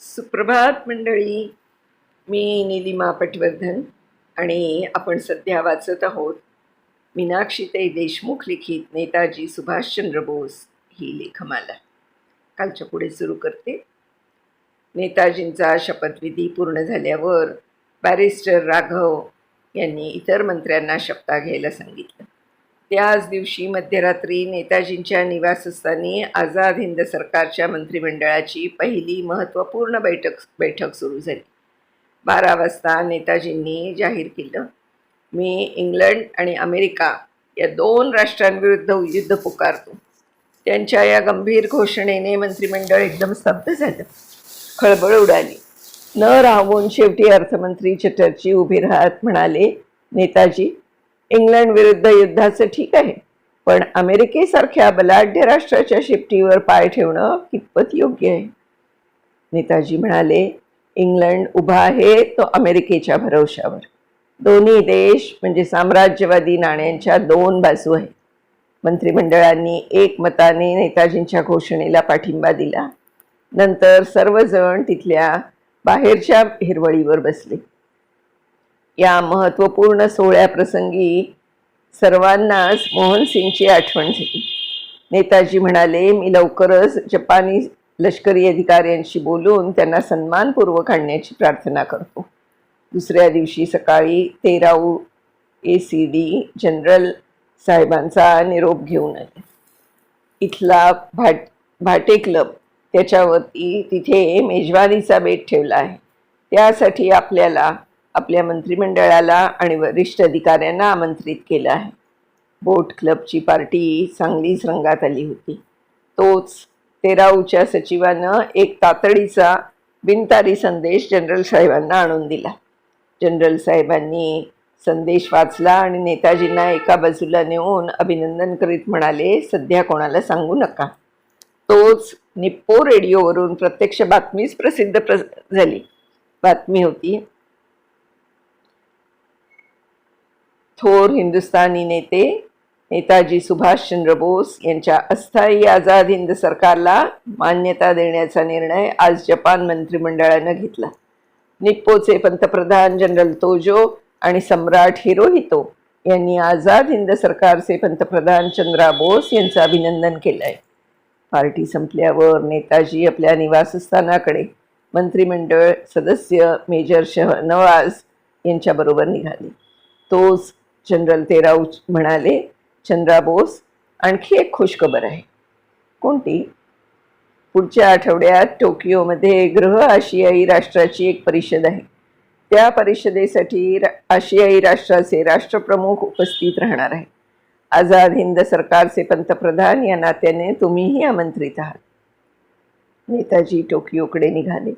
सुप्रभात मंडळी. मी नीलिमा पटवर्धन आणि आपण सध्या वाचत आहोत मीनाक्षीताई देशमुख लिखित नेताजी सुभाषचंद्र बोस ही लेखमाला. कालच्या पुढे सुरू करते. नेताजींचा शपथविधी पूर्ण झाल्यावर बॅरिस्टर राघव यांनी इतर मंत्र्यांना शपथा घ्यायला सांगितलं. त्याच दिवशी मध्यरात्री नेताजींच्या निवासस्थानी आझाद हिंद सरकारच्या मंत्रिमंडळाची पहिली महत्त्वपूर्ण बैठक सुरू झाली. 12 वाजता नेताजींनी जाहीर केलं, मी इंग्लंड आणि अमेरिका या 2 राष्ट्रांविरुद्ध युद्ध पुकारतो. त्यांच्या या गंभीर घोषणेने मंत्रिमंडळ एकदम स्तब्ध झालं. खळबळ उडाली. न राहून शेवटी अर्थमंत्री चटर्जी उभे राहत म्हणाले, नेताजी, इंग्लंड विरुद्ध युद्धाचं ठीक आहे, पण अमेरिकेसारख्या बलाढ्य राष्ट्राच्या शिपटीवर पाय ठेवणं कितपत योग्य आहे? नेताजी म्हणाले, इंग्लंड उभा आहे तो अमेरिकेच्या भरवशावर. दोन्ही देश म्हणजे साम्राज्यवादी नाण्यांच्या 2 बाजू आहेत. मंत्रिमंडळांनी एकमताने नेताजींच्या घोषणेला पाठिंबा दिला. नंतर सर्वजण तिथल्या बाहेरच्या हिरवळीवर बसले. या महत्त्वपूर्ण सोहळ्याप्रसंगी सर्वांनाच मोहनसिंगची आठवण झाली. नेताजी म्हणाले, मी लवकरच जपानी लष्करी अधिकाऱ्यांशी बोलून त्यांना सन्मानपूर्वक आणण्याची प्रार्थना करतो. दुसऱ्या दिवशी सकाळी 13 ACD जनरल साहेबांचा निरोप घेऊन आले. इथला भाटे क्लब त्याच्यावरती तिथे मेजवानीचा बेत ठेवला आहे. त्यासाठी आपल्याला आपल्या मंत्रिमंडळाला आणि वरिष्ठ अधिकाऱ्यांना आमंत्रित केलं आहे. बोट क्लबची पार्टी चांगलीच रंगात आली होती. तोच 13च्या सचिवानं एक तातडीचा बिनतारी संदेश जनरल साहेबांना आणून दिला. जनरल साहेबांनी संदेश वाचला आणि नेताजींना एका बाजूला नेऊन अभिनंदन करीत म्हणाले, सध्या कोणाला सांगू नका. तोच निप्पो रेडिओवरून प्रत्यक्ष बातमीच प्रसिद्ध झाली. बातमी होती, थोर हिंदुस्थानी नेते नेताजी सुभाषचंद्र बोस यांच्या अस्थायी आझाद हिंद सरकारला मान्यता देण्याचा निर्णय आज जपान मंत्रिमंडळानं घेतला. निप्पोचे पंतप्रधान जनरल तोजो आणि सम्राट हिरोहितो यांनी आझाद हिंद सरकारचे पंतप्रधान चंद्रा बोस यांचं अभिनंदन केलं आहे. पार्टी संपल्यावर नेताजी आपल्या निवासस्थानाकडे मंत्रिमंडळ सदस्य मेजर शहनवाज यांच्याबरोबर निघाले. तोच जनरल तेराऊ म्हणाले, चंद्रा बोस, आणखी एक खुशखबर आहे. कोणती? पुढच्या आठवड्यात टोकियोमध्ये गृह आशियाई राष्ट्राची एक परिषद आहे. त्या परिषदेसाठी आशियाई राष्ट्राचे राष्ट्रप्रमुख उपस्थित राहणार आहेत. आझाद हिंद सरकारचे पंतप्रधान या नात्याने तुम्हीही आमंत्रित आहात. नेताजी टोकियोकडे निघाले.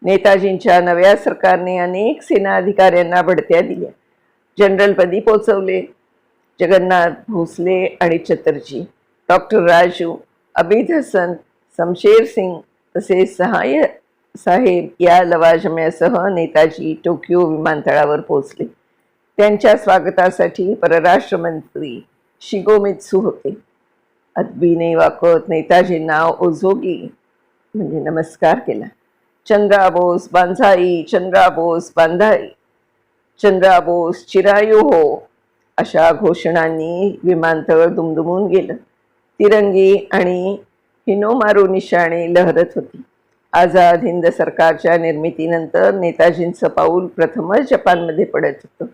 नेताजींच्या नव्या सरकारने अनेक सेना अधिकाऱ्यांना बढत्या दिल्या. जनरलपदी पोचवले. जगन्नाथ भोसले आणि चटर्जी, डॉक्टर राजू, अबिद हसन, शमशेर सिंग तसेच सहाय्य साहेब या लवाजम्यासह नेताजी टोकियो विमानतळावर पोचले. त्यांच्या स्वागतासाठी परराष्ट्रमंत्री शिगोमित्सू होते. अदबीने वाकत नेताजींना ओझोगी म्हणजे नमस्कार केला. चंद्रा बोस बांधाई, चंद्रा बोस बांधाई, चंद्रा बोस चिरायू हो, अशा घोषणांनी विमानतळ दुमदुमून गेलं. तिरंगी आणि हिनोमारू निशाणे लहरत होती. आझाद हिंद सरकारच्या निर्मितीनंतर नेताजींचं पाऊल प्रथमच जपानमध्ये पडत होतं.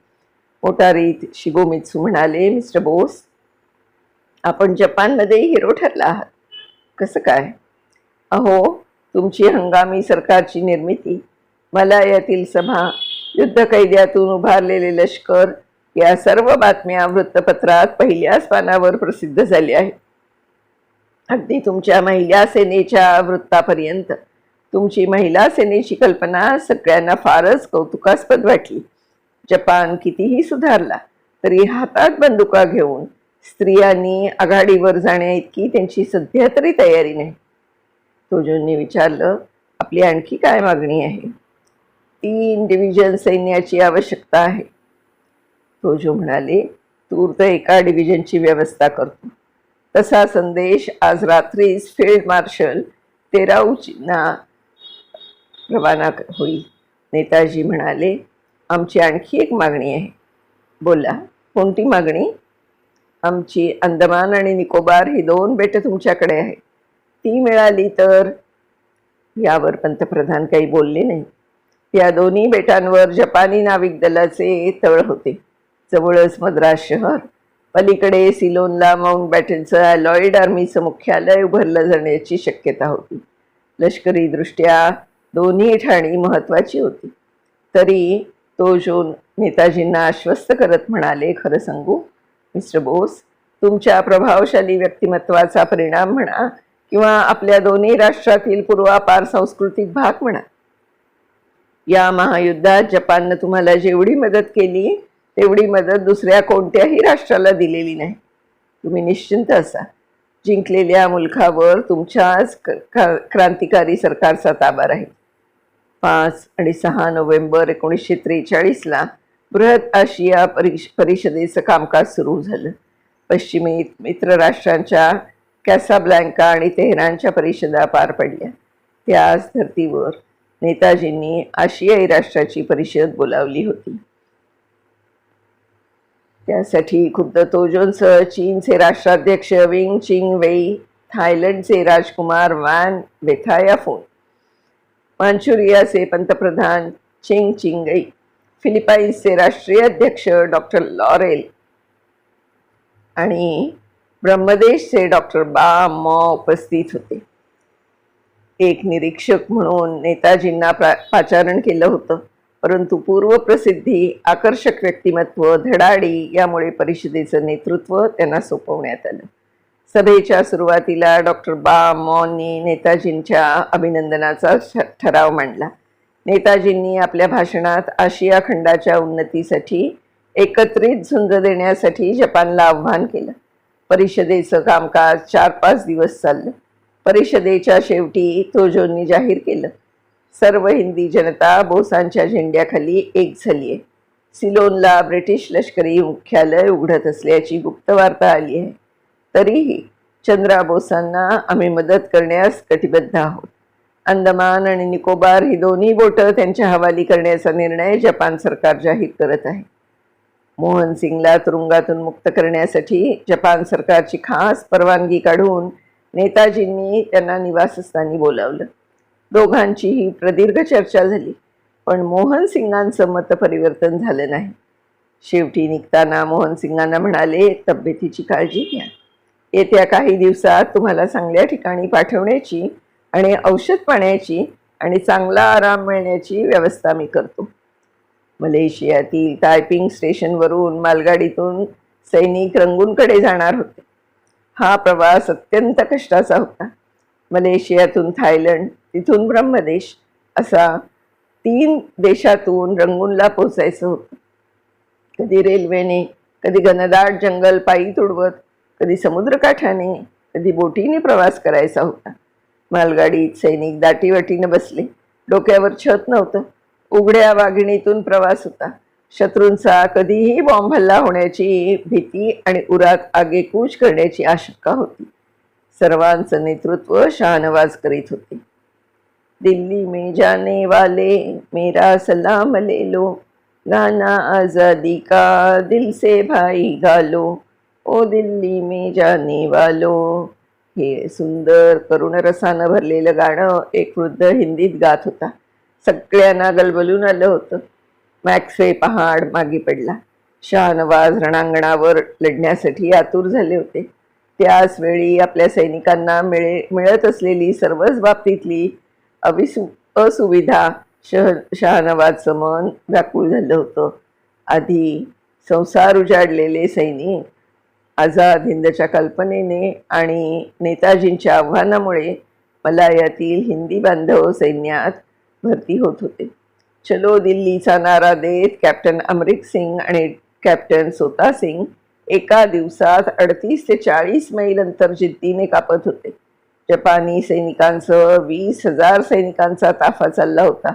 मोटारीत शिगोमित्सू म्हणाले, मिस्टर बोस, आपण जपानमध्ये हिरो ठरला आहात. कसं काय? अहो, तुमची हंगामी सरकारची निर्मिती, मलायातील सभा, युद्धकैद्यातून उभारलेले लष्कर या सर्व बातम्या वृत्तपत्रात पहिल्याच पानावर प्रसिद्ध झाल्या आहेत. अगदी तुमच्या महिला सेनेच्या वृत्तापर्यंत. तुमची महिला सेनेची कल्पना सगळ्यांना फारच कौतुकास्पद वाटली. जपान कितीही सुधारला तरी हातात बंदुका घेऊन स्त्रियांनी आघाडीवर जाण्याइतकी त्यांची सध्या तरी तयारी नाही. तोजोंनी विचारलं, आपली आणखी काय मागणी आहे? 3 डिव्हिजन सैन्याची आवश्यकता आहे. तोजो म्हणाले, तूर्त एका डिव्हिजनची व्यवस्था करतो. तसा संदेश आज रात्रीच फील्ड मार्शल तेराऊजींना रवाना होईल. नेताजी म्हणाले, आमची आणखी एक मागणी आहे. बोला, कोणती मागणी? आमची अंदमान आणि निकोबार ही 2 बेटं तुमच्याकडे आहेत, ती मिळाली तर. यावर पंतप्रधान काही बोलले नाही. या दोन्ही बेटांवर जपानी नाविक दलाचे तळ होते. जवळच मद्रास शहर, पलीकडे सिलोनला माउंट बॅटनचं अलॉइड आर्मीचं मुख्यालय उभारलं जाण्याची शक्यता होती. लष्करी दृष्ट्या दोन्ही ठाणी महत्त्वाची होती. तरी तोजो नेताजींना आश्वस्त करत म्हणाले, खरं सांगू मिस्टर बोस, तुमच्या प्रभावशाली व्यक्तिमत्वाचा परिणाम म्हणा किंवा आपल्या दोन्ही राष्ट्रातील पूर्वापार सांस्कृतिक भाग म्हणा, या महायुद्धात जपाननं तुम्हाला जेवढी मदत केली तेवढी मदत दुसऱ्या कोणत्याही राष्ट्राला दिलेली नाही. तुम्ही निश्चिंत असा. जिंकलेल्या मुलखावर तुमच्याच क्रांतिकारी सरकारचा ताबा राहील. 5 आणि 6 नोव्हेंबर 1943ला बृहत आशिया परिषदेचं कामकाज सुरू झालं. पश्चिमेत मित्र राष्ट्रांच्या कॅसाब्लँका आणि तेहरानच्या परिषदा पार पडल्या. त्याच धर्तीवर नेताजींनी आशियाई राष्ट्राची परिषद बोलावली होती. त्यासाठी खुद्द तोजोंसह चीनचे राष्ट्राध्यक्ष विंग चिंग वेई, थायलंडचे राजकुमार वॅन वेथायाफोन, मांचुरियाचे पंतप्रधान चिंग चिंगई, फिलिपाईन्सचे राष्ट्रीय अध्यक्ष डॉक्टर लॉरेल आणि ब्रह्मदेशचे डॉक्टर बा मॉ उपस्थित होते. एक निरीक्षक म्हणून नेताजींना पाचारण केलं होतं, परंतु पूर्वप्रसिद्धी, आकर्षक व्यक्तिमत्व, धडाडी यामुळे परिषदेचं नेतृत्व त्यांना सोपवण्यात आलं. सभेच्या सुरुवातीला डॉक्टर बा मॉनी नेताजींच्या अभिनंदनाचा ठराव मांडला. नेताजींनी आपल्या भाषणात आशिया खंडाच्या उन्नतीसाठी एकत्रित झुंज देण्यासाठी जपानला आव्हान केलं. परिषदेचं कामकाज 4-5 दिवस चाललं. परिषदेच्या शेवटी तोजोंनी जाहीर केलं, सर्व हिंदी जनता बोसांच्या झेंड्याखाली एक झाली आहे. सिलोनला ब्रिटिश लष्करी मुख्यालय उघडत असल्याची गुप्त वार्ता आली आहे. तरीही चंद्रा बोसांना आम्ही मदत करण्यास कटिबद्ध आहोत. अंदमान आणि निकोबार ही दोन्ही बोटं त्यांच्या हवाली करण्याचा निर्णय जपान सरकार जाहीर करत आहे. मोहन सिंगला तुरुंगातून मुक्त करण्यासाठी जपान सरकारची खास परवानगी काढून नेताजींनी त्यांना निवासस्थानी बोलावलं. दोघांचीही प्रदीर्घ चर्चा झाली, पण मोहन सिंगांचं मतपरिवर्तन झालं नाही. शेवटी निघताना मोहन सिंगांना म्हणाले, तब्येतीची काळजी घ्या. येत्या काही दिवसात तुम्हाला चांगल्या ठिकाणी पाठवण्याची आणि औषध पाण्याची आणि चांगला आराम मिळण्याची व्यवस्था मी करतो. मलेशियातील तायपिंग स्टेशनवरून मालगाडीतून सैनिक रंगूनकडे जाणार होते. हा प्रवास अत्यंत कष्टाचा होता. मलेशियातून थायलंड, तिथून ब्रह्मदेश असा 3 देशातून रंगूनला पोचायचं होतं. कधी रेल्वेने, कधी घनदाट जंगल पायी तुडवत, कधी समुद्रकाठाने, कधी बोटीने प्रवास करायचा होता. मालगाडीत सैनिक दाटीवाटीनं बसले. डोक्यावर छत नव्हतं. उघड्या वाघिणीतून प्रवास होता. शत्रूंचा कधीही बॉम्ब हल्ला होण्याची भीती आणि उरात आगेकूच करण्याची आशंका होती. सर्वांचं नेतृत्व शाहनवाज करीत होते. दिल्ली में जाने वाले मेरा सलाम ले लो, गाना आज़ादी का दिल से भाई गालो, ओ दिल्ली में जाने वालो. हे सुंदर करुण रसानं भरलेलं गाणं एक वृद्ध हिंदीत गात होता. सगळ्यांना गलबलून आलं होतं. मॅक्सवे पहाड मागे पडला. शाहनवाज रणांगणावर लढण्यासाठी आतुर झाले होते. त्याच वेळी आपल्या सैनिकांना मिळत असलेली सर्वच बाबतीतली असुविधा शाहनवाजचं मन व्याकुळ झालं होतं. आधी संसार उजाडलेले सैनिक आझाद हिंदच्या कल्पनेने आणि नेताजींच्या आव्हानामुळे मलायातील हिंदी बांधव सैन्यात भरती होत होते. चलो दिल्लीचा नारा देत कॅप्टन अमरिक सिंग आणि कॅप्टन सोता सिंग एका दिवसात 38 ते 40 मैल अंतर जिद्दीने कापत होते. जपानी सैनिकांसह 20,000 सैनिकांचा ताफा चालला होता.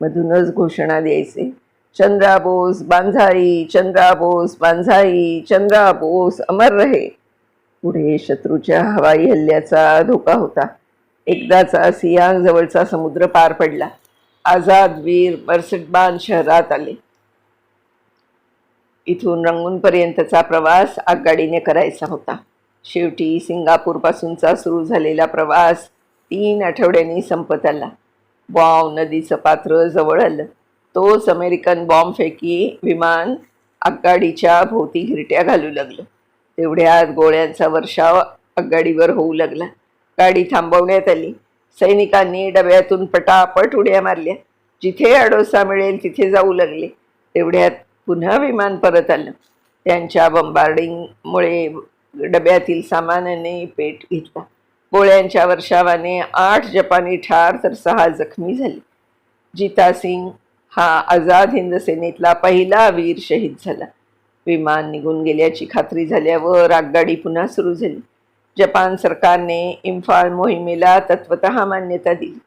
मधूनच घोषणा द्यायचे, चंद्रा बोस बांझाई, चंद्रा बोस बांझाई, चंद्रा बोस अमर रहे. पुढे शत्रूच्या हवाई हल्ल्याचा धोका होता. एकदाचा सियांग जवळचा समुद्र पार पडला. आझाद वीर मर्सिडबान शहरात आले. इथून रंगूनपर्यंतचा प्रवास आगगाडीने करायचा होता. शेवटी सिंगापूरपासूनचा सुरू झालेला प्रवास 3 आठवड्यांनी संपत आला. बॉम्ब नदीचं पात्र जवळ आलं. तोच अमेरिकन बॉम्बफेकी विमान आगगाडीच्या भोवती घिरट्या घालू लागलं. तेवढ्यात गोळ्यांचा वर्षाव आगगाडीवर होऊ लागला. गाडी थांबवण्यात आली. सैनिकांनी डब्यातून पटापट उड्या मारल्या. जिथे आडोसा मिळेल तिथे जाऊ लागले. तेवढ्यात पुन्हा विमान परत आलं. त्यांच्या बंबार्डिंगमुळे डब्यातील सामानाने पेट घेतला. गोळ्यांच्या वर्षावाने 8 जपानी ठार तर 6 जखमी झाले. जिता सिंग हा आझाद हिंद सेनेतला पहिला वीर शहीद झाला. विमान निघून गेल्याची खात्री झाल्यावर आगगाडी पुन्हा सुरू झाली. जपान सरकारने इम्फाल मोहिमेला तत्वतः मान्यता दिली.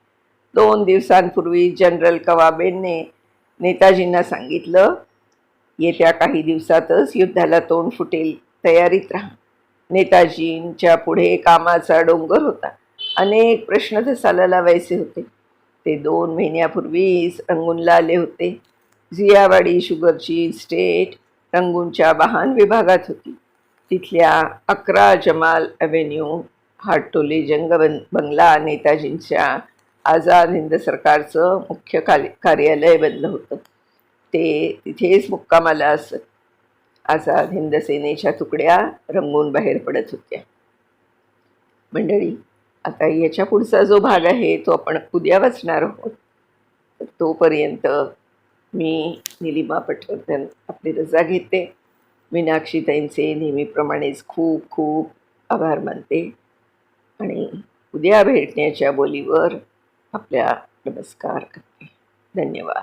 2 दिवसांपूर्वी जनरल कवाबेने नेताजींना सांगितलं, येत्या काही दिवसातच युद्धाला तोंड फुटेल, तयारीत राहा. नेताजींच्या पुढे कामाचा डोंगर होता. अनेक प्रश्न धसाला लावायचे होते. ते 2 महिन्यापूर्वीच रंगूनला आले होते. झियावाडी शुगरची इस्टेट रंगूनच्या वाहन विभागात होती. तिथल्या 11 जमाल ॲव्हेन्यू हाटोले जंग बंगला नेताजींच्या आझाद हिंद सरकारचं मुख्य कार्यालय बनलं होतं. ते तिथेच मुक्कामाला असत. आझाद हिंद सेनेच्या तुकड्या रंगून बाहेर पडत होत्या. मंडळी, आता याच्या पुढचा जो भाग आहे तो आपण उद्या वाचणार आहोत. तर तोपर्यंत मी निलिमा पटवर्धन आपली रजा घेते. मीनाक्षीताईंचे नेहमीप्रमाणेच खूप खूप आभार मानते आणि उद्या भेटण्याच्या बोलीवर आपल्या नमस्कार करते. धन्यवाद.